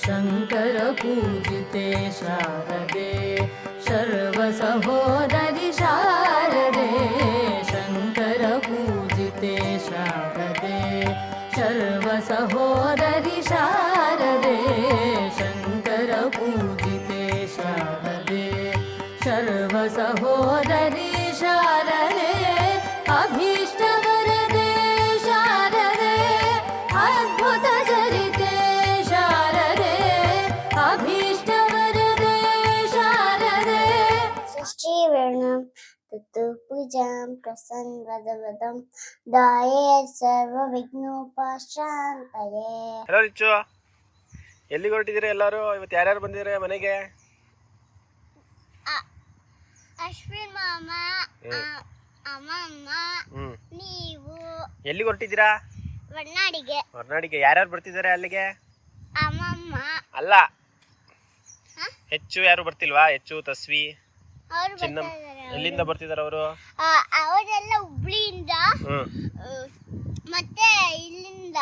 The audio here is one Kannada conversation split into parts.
शङ्कर पूजिते शारदे सर्वसहोदरि शारदे शङ्कर पूजिते शारदे सर्वसहोदरि शारदे शङ्कर पूजिते शारदे सर्वसहोदरि शारदे अभीष्टवरदे शारदे अद्भुतचरिते शारदे अभीष्टवरदे शारदे श्रीवर्णं तत्तु पूजां प्रसन्नवदवदं दाये सर्वविघ्नोपशान्तये. ಹಲೋ ರಿಚ್ಚು, ಎಲ್ಲಿಗೆ ಹೊರಟಿದ್ದೀರಾ ಎಲ್ಲರೂ? ಇವತ್ತು ಯಾರ್ಯಾರು ಬಂದಿದ್ದಾರೆ ಮನೆಗೆ? ಅಶ್ವಿನ್ ಮಾಮ, ಅಮ್ಮಮ್ಮ, ನೀವು. ಎಲ್ಲಿಗೆ ಹೊರಟಿದ್ದೀರಾ? ಹೊರನಾಡಿಗೆ. ಹೊರನಾಡಿಗೆ ಯಾರ್ಯಾರು ಬರ್ತಿದ್ದಾರೆ ಅಲ್ಲಿಗೆ? ಅಮ್ಮಮ್ಮ ಅಲ್ಲ, ಹೆಚ್ಚು ಯಾರು ಬರ್ತಿಲ್ವಾ? ಹೆಚ್ಚು, ತಸ್ವಿ, ಚಿನ್ನಮ್ಮ ಎಲ್ಲಿಂದ ಬರ್ತಿದ್ದಾರೆ ಅವರು? ಅವರೆಲ್ಲ ಹುಬ್ಳಿಯಿಂದ ಮತ್ತೆ ಇಲ್ಲಿಂದ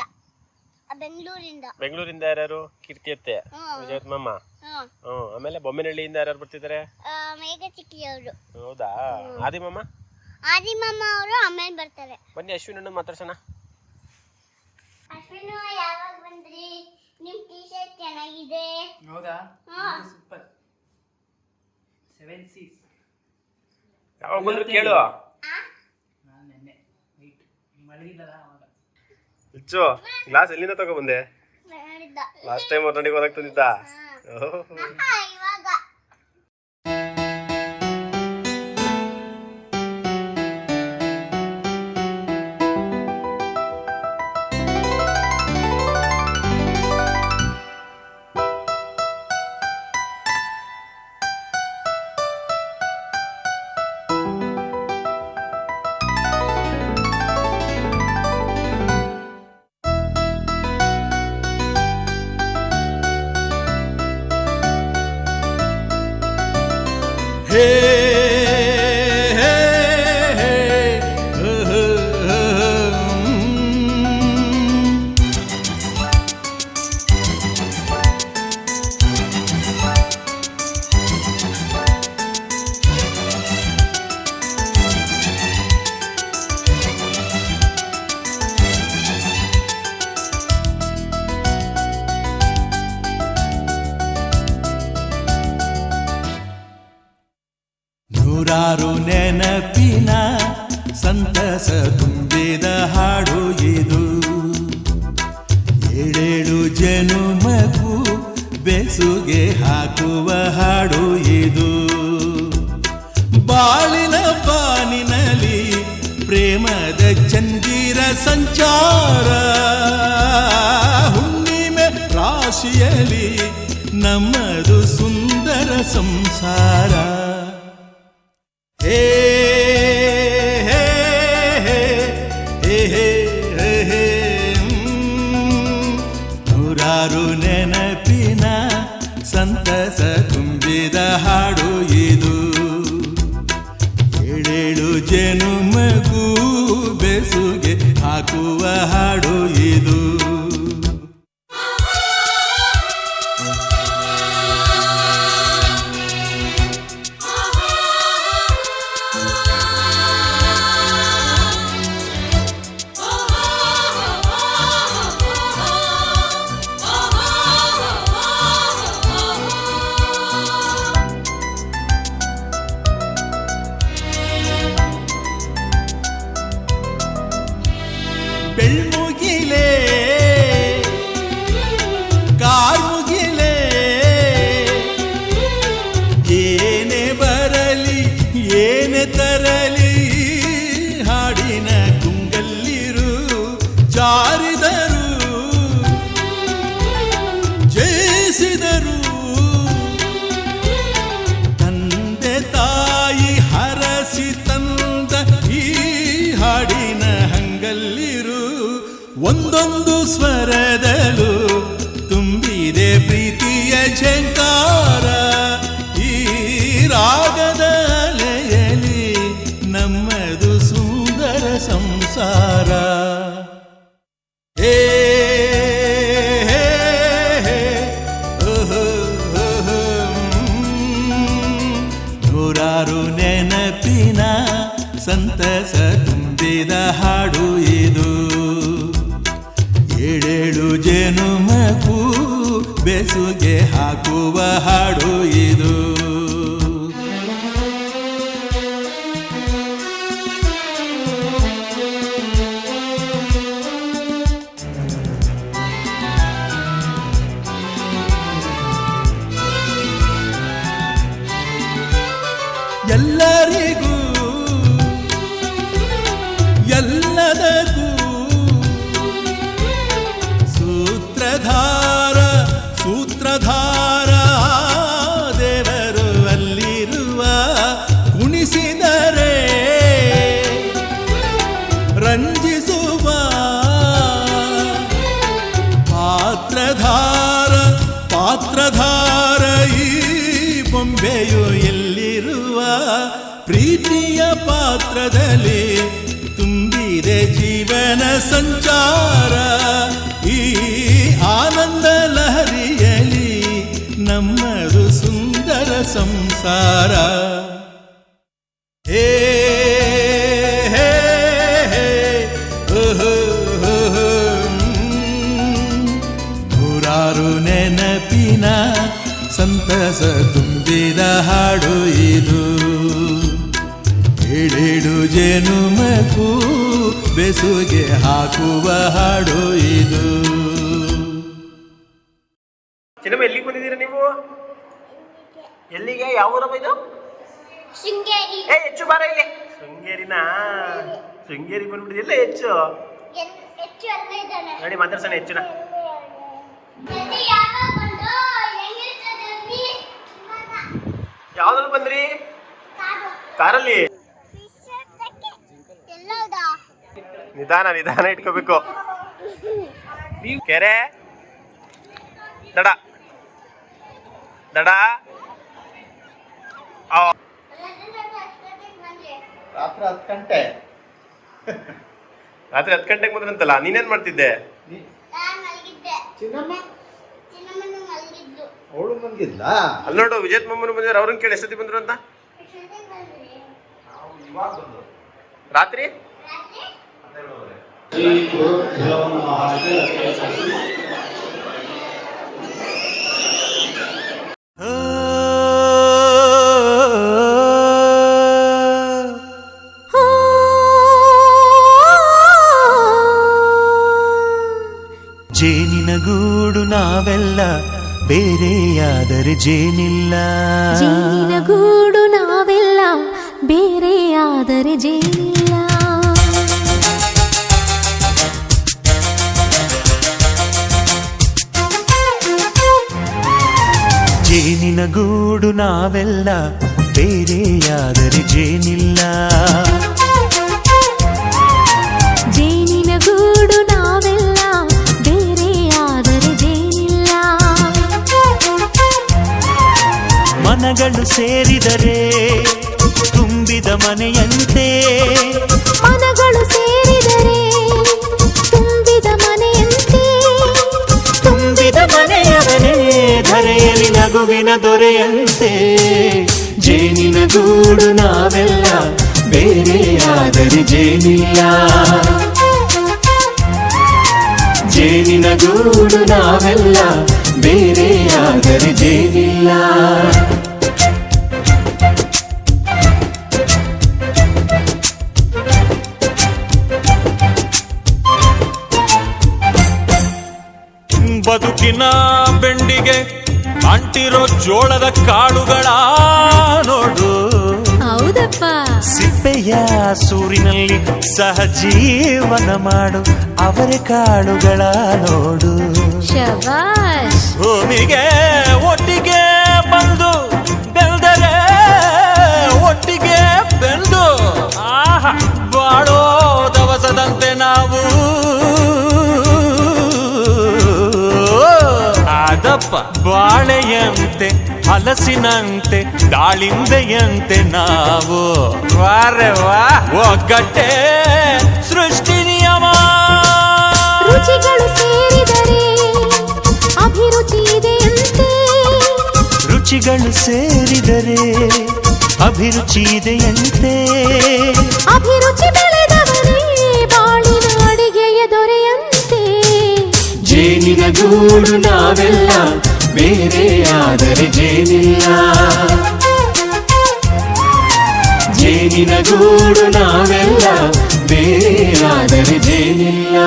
ಬೆಂಗಳೂರಿಂದ ಯಾರ್ಯಾರು? ಕೀರ್ತಿಯತ್ತೆ, ವಿಜಯತ್ಮಮ್ಮ, ಆಮೇಲೆ ಬೊಮ್ಮೆನಹಳ್ಳಿಯಿಂದ ಯಾರ್ಯಾರು ಬರ್ತಿದ್ದಾರೆ? ಮೇಘ ಚಿಕ್ಕಿಯವರು. ಹೌದಾ? ಆದಿಮಮ್ಮ ಅವರು ಆಮೇಲೆ ಬರ್ತಾರೆ. ಬನ್ನಿ ಅಶ್ವಿನ್ ಮಾತಾಡ್ಸೋಣ. ಅಶ್ವಿನ್ ಯಾವಾಗ ಬಂದ್ರಿ? ನಿಮ್ ಟೀ ಶರ್ಟ್ ಚೆನ್ನಾಗಿದೆ. ಹೌದಾ? ಸೂಪರ್. 7 C's. ಯಾವಾಗ ಬಂದ್ರು ಕೇಳು. ನಾನು ನೆನ್ನೆ ವೈಟ್ ಮಲಗಿದ್ದಲ್ಲ ಅವಾಗ. ಇಚ್ಚು, ಗ್ಲಾಸ್ ಎಲ್ಲಿಂದ ತಗೊಬಂದೆ? ಲಾಸ್ಟ್ ಟೈಮ್ ಹೊರನಾಡಿಗೆ ಹೋದಾಗ ತಂದಿದ್ದ? ಇವಾಗ ನೂರಾರು ನೆನಪಿನ ಸಂತಸ ತುಂಬಿದ ಹಾಡು ಇದು, ಏಳೇಳು ಜನುಮಗೂ ಬೆಸುಗೆ ಹಾಕುವ ಹಾಡು ಇದು. ಬಾಳಿನ ಬಾನಿನಲ್ಲಿ ಪ್ರೇಮದ ಚಂದಿರ ಸಂಚಾರ, ಹುಣ್ಣಿಮೆ ರಾಶಿಯಲ್ಲಿ ನಮ್ಮದು ಸುಂದರ ಸಂಸಾರ. ಹೇ ಹೇ ಹೇ ಹೇ ಹೇ ಹೇ ನೂರಾರು ನೆನಪಿನ ಸಂತಸ ತುಂಬಿದ ಹಾಡು ಇದು, ಏಳೇಳು ಜನುಮಗೂ ಬೆಸುಗೆ ಹಾಕುವ ಹಾಡು ಇದು. ಬೆಳ್ಮುಗಿಲೇ ಕಾರ್ಮುಗಿಲೇ ಏನೇ ಬರಲಿ ಏನೇ ತರಲಿ, ಹಾಡಿನ ಕುಂಗಲ್ಲಿರು ಜಾರಿದರು ಜಯಿಸಿದರು. ತಂದೆ ತಾಯಿ ಹರಸಿ ತಂದ ಈ ಹಾಡಿನ ಹಂಗಲ್ಲಿರು, ಒಂದೊಂದು ಸ್ವರದಲ್ಲೂ ತುಂಬಿದೆ ಪ್ರೀತಿಯ ಝಂಕಾರ. ಈ ರಾಗದ ಅಲೆಯಲ್ಲಿ ನಮ್ಮದು ಸುಂದರ ಸಂಸಾರ. ಹೇ ಹೇ ಹೇ ಜೇನುಮಗು ಬೆಸುಗೆ ಹಾಕುವ ಹಾಡು ಇದು. ಎಲ್ಲರಿಗೂ ಎಲ್ಲದಕ್ಕೂ ಸೂತ್ರಧಾರ ದೇವರು ಅಲ್ಲಿರುವ ಕುಣಿಸಿದರೆ ರಂಜಿಸುವ ಪಾತ್ರಧಾರ ಈ ಬೊಂಬೆಯು ಎಲ್ಲಿರುವ ಪ್ರೀತಿಯ ಪಾತ್ರದಲ್ಲಿ ತುಂಬಿದೆ ಜೀವನ ಸಂಚಾರ. ಈ ಆನಂದ ಲಹರಿಯಲಿ ನಮ್ಮದು ಸುಂದರ ಸಂಸಾರ. ಹೇ ಹೇ ಹೇ ಓಹೋ ನೂರಾರು ನೆನಪಿನ ಸಂತಸ ತುಂಬಿದ ಹಾಡು ಇದು. ಏಳೇಳು ಜೇನುಮಗು ಬೆಸುಗೆ ಹಾಕುವ ಹಾಡು ಇದು. ಚಿನ್ನಮ್ಮ ಎಲ್ಲಿಗೆ ಬಂದಿದ್ದೀರಾ ನೀವು? ಎಲ್ಲಿಗೆ? ಯಾವ ಊರಮ್ಮ ಇದು? ಶೃಂಗೇರಿ. ಹೆಚ್ಚು ಬಾರ ಇಲ್ಲಿ. ಶೃಂಗೇರಿನಾ? ಶೃಂಗೇರಿ ಬಂದ್ಬಿಟ್ಟಿದೆ. ಎಲ್ಲ ಹೆಚ್ಚು ಹೆಚ್ಚು ಅಲ್ಲೇ ಇದ್ದಾನೆ ನೋಡಿ ಮಾತಾಡ್ಸೋಣ. ಹೆಚ್ಚುನ ಯಾವ್ದ್ರಲ್ಲಿ ಬಂದ್ರಿ? ಕಾರಲ್ಲಿ. ನಿಧಾನ ಇಟ್ಕೋಬೇಕು. ಕೆರೆ ದಡ ರಾತ್ರಿ 10 ಗಂಟೆ. ರಾತ್ರಿ 10 ಗಂಟೆಗೆ ಬಂದ್ರಂತಲ್ಲ, ನೀನೇನ್ ಮಾಡ್ತಿದ್ದೆ? ಚಿನ್ನಮ್ಮ ಅವಳು ಬಂದಿಲ್ಲ. ಅಲ್ಲಿ ನೋಡು ವಿಜಯ್ ಮಮ್ಮನ ಬಂದಿದ್ರು. ಅವ್ರನ್ನ ಕೇಳಿ ಎಷ್ಟೊತ್ತಿ ಬಂದ್ರು ಅಂತ. ರಾತ್ರಿ ಜೇನಿನ ಗೂಡು ನಾವೆಲ್ಲ ಬೇರೆಯಾದರೆ ಜೇನಿಲ್ಲ. ಜೇನಿನ ಗೂಡು ನಾವೆಲ್ಲ ಬೇರೆಯಾದರೆ ಜೇನಿಲ್ಲ. ಜೇನಿನ ಗೂಡು ನಾವೆಲ್ಲ ಬೇರೆಯಾದರೆ ಜೇನಿಲ್ಲ. ಜೇನಿನ ಗೂಡು ನಾವೆಲ್ಲ ಬೇರೆಯಾದರೆ ಜೇನಿಲ್ಲ. ಮನಗಳು ಸೇರಿದರೆ ತುಂಬಿದ ಮನೆಯಂತೆ. ಮನಗಳು ಸೇರಿದರೆ ತುಂಬಿದ ಮನೆಯಂತೆ. ತುಂಬಿದ ಮನೆಯವನೇ ಧರೆಯಲ್ಲಿ ನಗುವಿನ ದೊರೆಯಂತೆ. ಜೇನಿನ ಗೂಡು ನಾವೆಲ್ಲ ಬೇರೆಯಾದರೆ ಜೇನಿಲ್ಲ. ಜೇನಿನ ಗೂಡು ನಾವೆಲ್ಲ ಬೇರೆಯಾದರೆ ಜೇನಿಲ್ಲ. ಬದುಕಿನ ಬೆಂಡಿಗೆ ಅಂಟಿರೋ ಜೋಳದ ಕಾಳುಗಳ ನೋಡು. ಹೌದಪ್ಪ. ಸಿಪ್ಪೆಯ ಸೂರಿನಲ್ಲಿ ಸಹಜೀವನ ಮಾಡು ಅವರೆ ಕಾಳುಗಳ ನೋಡು. ಶಬಾಷ್. ಭೂಮಿಗೆ ಒಟ್ಟಿಗೆ ಬಂದು ಬೆಳೆದರೆ ಒಟ್ಟಿಗೆ ಬೆಂದು ಬಾಳೋ ದವಸದಂತೆ ನಾವು. ಅದಪ್ಪ ಬಾಳೆಯಂತೆ ಹಲಸಿನಂತೆ ದಾಳಿಂಬೆಯಂತೆ ನಾವು. ವಾರೆ ವಾ ಒಗ್ಗಟ್ಟೆ ಸೃಷ್ಟಿ ನಿಯಮ. ರುಚಿಗಳು ಸೇರಿದರೆ ಅಭಿರುಚಿ ಇದೆಯಂತೆ. ರುಚಿಗಳು ಸೇರಿದರೆ ಅಭಿರುಚಿ ಇದೆಯಂತೆ. ಅಭಿರುಚಿ ಬೆಳೆದವನೇ ಬಾಳಿನ ಅಡಿಗೆಯ ದೊರೆಯಂತೆ. ಜೇನಿನ ಗೂಡು ನಾವೆಲ್ಲ ಬೇರೆ ಆದರೆ ಜೇನಿಲ್ಲ. ಜೇನಿನ ಗೂಡು ನಾವೆಲ್ಲ ಬೇರೆ ಆದರೆ ಜೇನಿಲ್ಲ.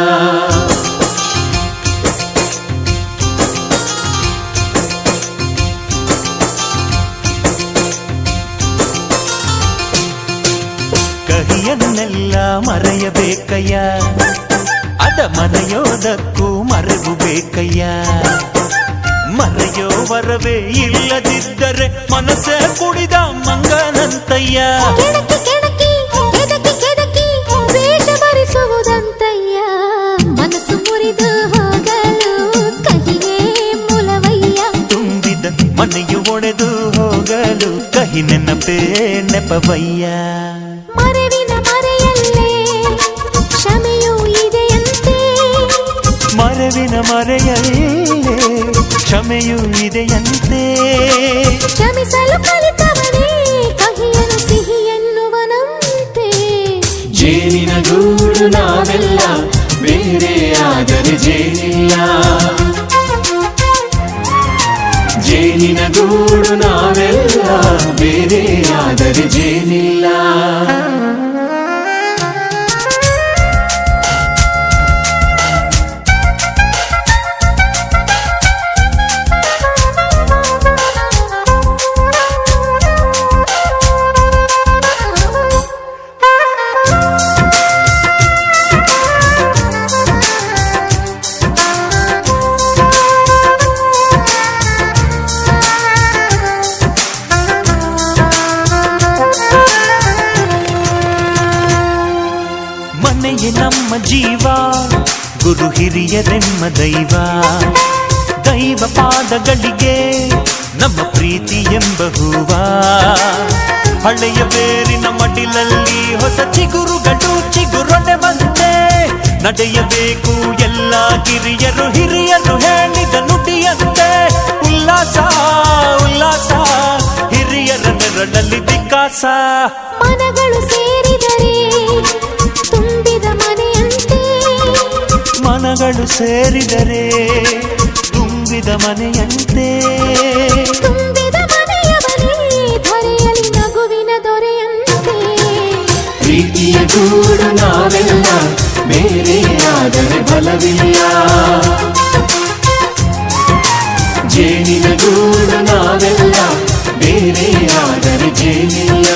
ಕಹಿಯನ್ನೆಲ್ಲ ಮರೆಯಬೇಕಯ್ಯ, ಅದ ಮರೆಯೋದಕ್ಕೂ ಮರೆವು ಬೇಕಯ್ಯ. ಮರೆಯೋ ವರವೇ ಇಲ್ಲದಿದ್ದರೆ ಮನಸ್ಸೇ ಕುಡಿದ ಮಂಗನಂತಯ್ಯ. ಕೆಣಕಿ ಕೆಣಕಿ ಕೆದಕಿ ಕೆದಕಿ ವೇಷ ಭರಿಸುವುದಂತಯ್ಯ. ಮನಸ್ಸು ಮುರಿದು ಹೋಗಲು ಕಹಿಯೇ ಮೂಲವಯ್ಯ. ತುಂಬಿದ ಮನೆಯು ಒಡೆದು ಹೋಗಲು ಕಹಿ ನೆನಪೇ ನೆಪವಯ್ಯ. ಮರೆವಿನ ಮರೆಯಲ್ಲೇ ಕ್ಷಮೆಯೂ ಇದೆಯಂತೆ. ಮರೆವಿನ ಮರೆಯಲ್ಲೇ ಕ್ಷಮೆಯೂ ಇದೆಯಂತೆ. ಕ್ಷಮಿಸಲು ಕಲಿತವನೇ ಕಹಿಯನು ಸಿಹಿ ಎನ್ನುವನಂತೆ. ಜೇನಿನ ಗೂಡು ನಾವೆಲ್ಲ ಬೇರೆ ಆದರೆ ಜೇನಿಲ್ಲ. ಜೇನಿನ ಗೂಡು ನಾವೆಲ್ಲ ಬೇರೆ ಆದರೆ ಜೇನಿಲ್ಲ. ಮನೆಯೇ ನಮ್ಮ ಜೀವ, ಗುರು ಹಿರಿಯರೆಮ್ಮ ದೈವ. ದೈವ ಪಾದಗಳಿಗೆ ನಮ್ಮ ಪ್ರೀತಿ ಎಂಬ ಹೂವ. ಹಳೆಯ ಬೇರಿನ ಮಡಿಲಲ್ಲಿ ಹೊಸ ಚಿಗುರುಗಳು ಚಿಗುರೊಡೆ ಬಂತೆ. ನಡೆಯಬೇಕು ಎಲ್ಲ ಕಿರಿಯರು ಹಿರಿಯರು ಹೇಳಿದ ನುಡಿಯಂತೆ. ಉಲ್ಲಾಸ ಉಲ್ಲಾಸ ಹಿರಿಯರ ನೆರಳಲ್ಲಿ ವಿಕಾಸ. ಮನಗಳು ಸೇರಿದರೆ ತುಂಬಿದ ಮನೆಯಂತೆ. ಮನಗಳು ಸೇರಿದರೆ ತುಂಬಿದ ಮನೆಯಂತೆ. ತುಂಬಿದ ಮನೆಯವನೇ ಧರೆಯಲ್ಲಿ ನಗುವಿನ ದೊರೆಯಂತೆ. ಪ್ರೀತಿಯ ಗೂಡು ನಾವೆಲ್ಲ ಬೇರೆ ಆದರೆ ಬಲವಿಲ್ಲ. ಜೇನಿನ ಗೂಡು ನಾವೆಲ್ಲ ಬೇರೆ ಆದರೆ ಜೇನಿಲ್ಲ.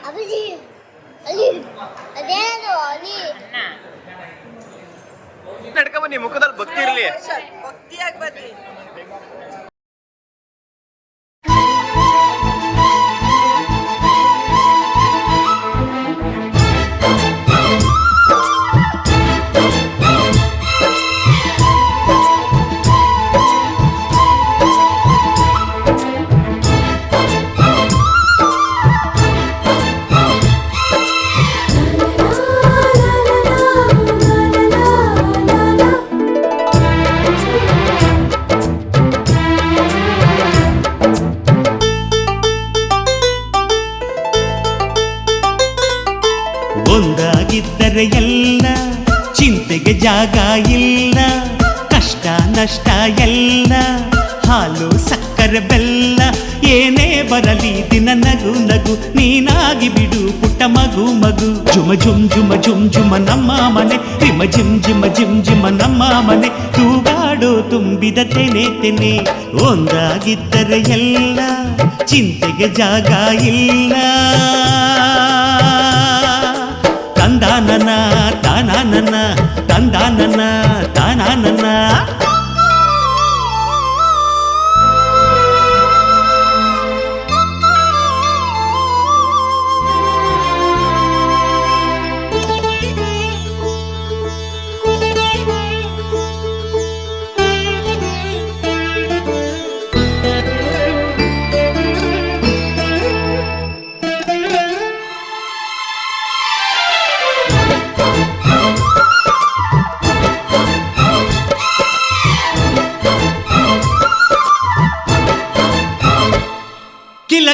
ಅಭಿಜಿ ಅಲ್ಲಿ ಅದೇನದು ಅಲ್ಲಿ ನಡ್ಕೊಂಬನ್ನಿ, ಮುಖದಲ್ಲಿ ಭಕ್ತಿ ಇರ್ಲಿ. ಒಂದಾಗಿದ್ದರೆ ಎಲ್ಲ ಚಿಂತೆಗೆ ಜಾಗ ಇಲ್ಲ. ಕಷ್ಟ ನಷ್ಟ ಎಲ್ಲ ಹಾಲು ಸಕ್ಕರೆ ಬೆಲ್ಲ ಏನೇ ಬರಲಿ ದಿನ ನಗು ನಗು ನೀನಾಗಿ ಬಿಡು ಪುಟ್ಟ ಮಗು ಮಗು. ಜುಮ ಜುಮ್ ಜುಮ ಜುಮ್ ಜುಮ ನಮ್ಮ ಮನೆ, ರಿಮ ಜಿಮ್ ಜಿಮ ಜಿಮ್ ಜಿಮ ನಮ್ಮ ಮನೆ. ತೂಗಾಡೋ ತುಂಬಿದ ತೆನೆ ತೆನೆ. ಒಂದಾಗಿದ್ದರೆ ಎಲ್ಲ ಚಿಂತೆಗೆ ಜಾಗ ಇಲ್ಲ. ತಂದಾನನ ತಾನಾನನ ತಂದಾನನ ತಾನಾನನ.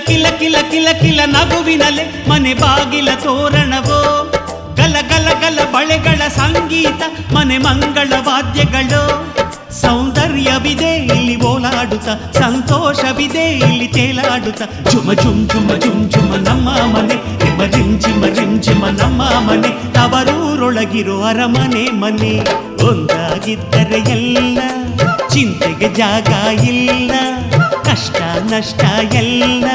ಕಿಲ ಕಿಲ ಕಿಲ ಕಿಲ ನಗುವಿನಲೆ ಮನೆ ಬಾಗಿಲ ತೋರಣವೋ, ಗಲ ಗಲ ಗಲ ಬಳೆಗಳ ಸಂಗೀತ ಮನೆ ಮಂಗಳ ವಾದ್ಯಗಳು. ಸೌಂದರ್ಯವಿದೆ ಇಲ್ಲಿ ಓಲಾಡುತ್ತ, ಸಂತೋಷವಿದೆ ಇಲ್ಲಿ ತೇಲಾಡುತ್ತ. ಝುಮ ಝುಮ್ ಝುಮ ಝುಮ್ ಝುಮ ನಮ್ಮ ಮನೆ, ರಿಮ ರಿಮ್ ಜಿಮ ರಿಮ್ ಜಿಮ ನಮ್ಮ ಮನೆ. ತವರೂರೊಳಗಿರೋ ಅರಮನೆ ಮನೆ. ಒಂದಾಗಿದ್ದರೆ ಎಲ್ಲ, ಚಿಂತೆಗೆ ಜಾಗ ಇಲ್ಲ. ಕಷ್ಟ ನಷ್ಟ ಎಲ್ಲ,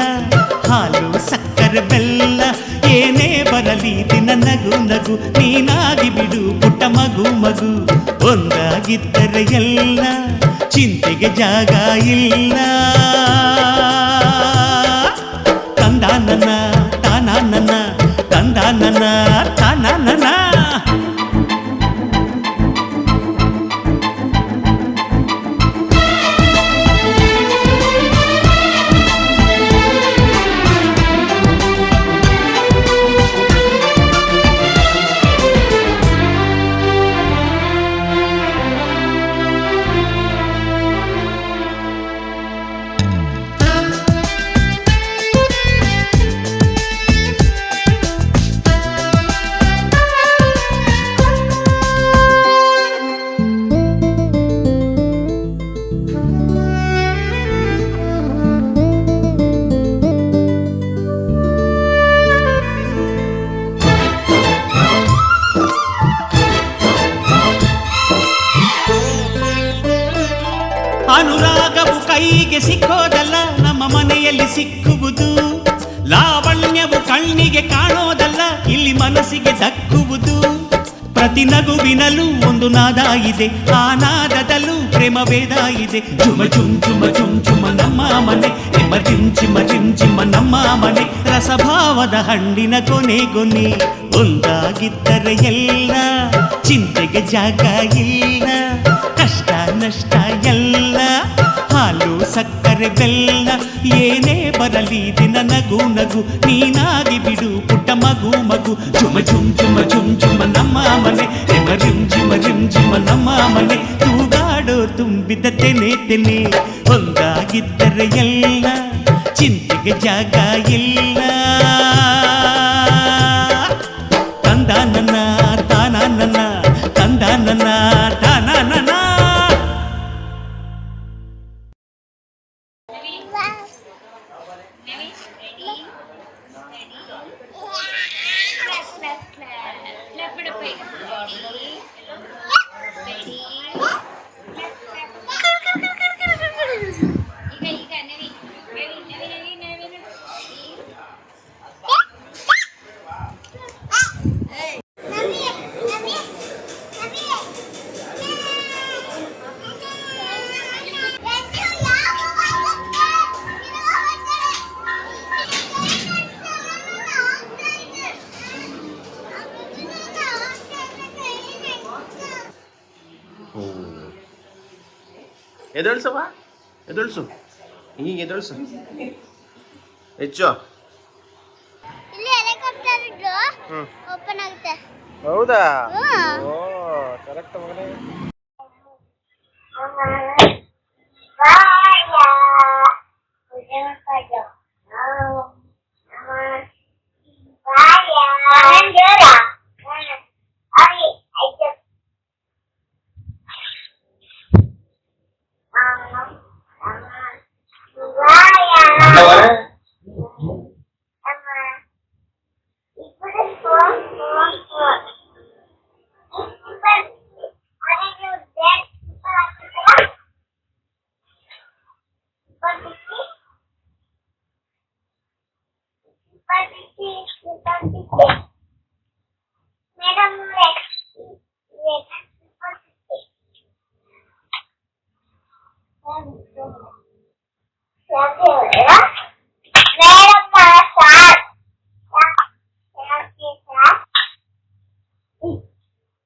ಹಾಲು ಸಕ್ಕರೆ ಬೆಲ್ಲ. ಏನೇ ಬರಲಿ ದಿನ ನಗು ನಗು, ನೀನಾಗಿ ಬಿಡು ಪುಟ್ಟ ಮಗು ಮಗು. ಒಂದಾಗಿದ್ದರೆ ಎಲ್ಲ, ಚಿಂತೆಗೆ ಜಾಗ ಇಲ್ಲ. ತಂದಾನನ ತಾನಾನನ, ತಂದಾನನ ತಾನಾನನ. ಅನುರಾಗವು ಕೈಗೆ ಸಿಕ್ಕೋದಲ್ಲ, ನಮ್ಮ ಮನೆಯಲ್ಲಿ ಸಿಕ್ಕುವುದು. ಲಾವಣ್ಯವು ಕಣ್ಣಿಗೆ ಕಾಣೋದಲ್ಲ, ಇಲ್ಲಿ ಮನಸ್ಸಿಗೆ ದಕ್ಕುವುದು. ಪ್ರತಿ ನಗುವಿನಲ್ಲೂ ಒಂದು ನಾದ ಇದೆ, ಆ ನಾದದಲ್ಲೂ ಪ್ರೇಮ ವೇದ ಇದೆ. ಝುಮ ಝುಮ್ ಝುಮ ಝುಮ್ ಝುಮ ನಮ್ಮ ಮನೆ, ರಿಮ ರಿಮ್ ಜಿಮ ರಿಮ್ ಜಿಮ ನಮ್ಮ ಮನೆ. ರಸಭಾವದ ಹಣ್ಣಿನ ಕೊನೆ ಕೊನೆ. ಒಂದಾಗಿದ್ದರೆ ಎಲ್ಲ, ಚಿಂತೆಗೆ ಜಾಗ ಇಲ್ಲ. ಕಷ್ಟ ನಷ್ಟ ಎಲ್ಲ, ಹಾಲು ಸಕ್ಕರೆ ಬೆಲ್ಲ. ಏನೇ ಬರಲಿ ದಿನ ನಗು ನಗು, ನೀನಾಗಿ ಬಿಡು ಪುಟ್ಟ ಮಗು ಮಗು. ಝುಮ ಝುಮ್ ಝುಮ ಝುಮ್ ಝುಮ ನಮ್ಮ ಮನೆ, ರಿಮ ರಿಮ್ ಜಿಮ ರಿಮ್ ಜಿಮ ನಮ್ಮ ಮನೆ. ತೂಗಾಡೋ ತುಂಬಿದ ತೆನೆ ತೆನೆ. ಒಂದಾಗಿದ್ದರೆ ಎಲ್ಲ, ಚಿಂತೆಗೆ ಜಾಗ ಇಲ್ಲ. ತಂದಾನನ ತಾನಾನನ, ತಂದಾನನ ತಾನಾನನ. ಎದೊಳ್ಸವ, ಎದೊಳ್ಸು, ಈಗ ಎದೊಳ್ಸು ಹೆಚ್ಚು. ಇಲ್ಲಿ ಹೆಲಿಕಾಪ್ಟರ್ ಇದ್ದು ಓಪನ್ ಆಗುತ್ತೆ. ಹೌದಾ? ಓ ಕರೆಕ್ಟ್ ಮಗನೇ.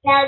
Now,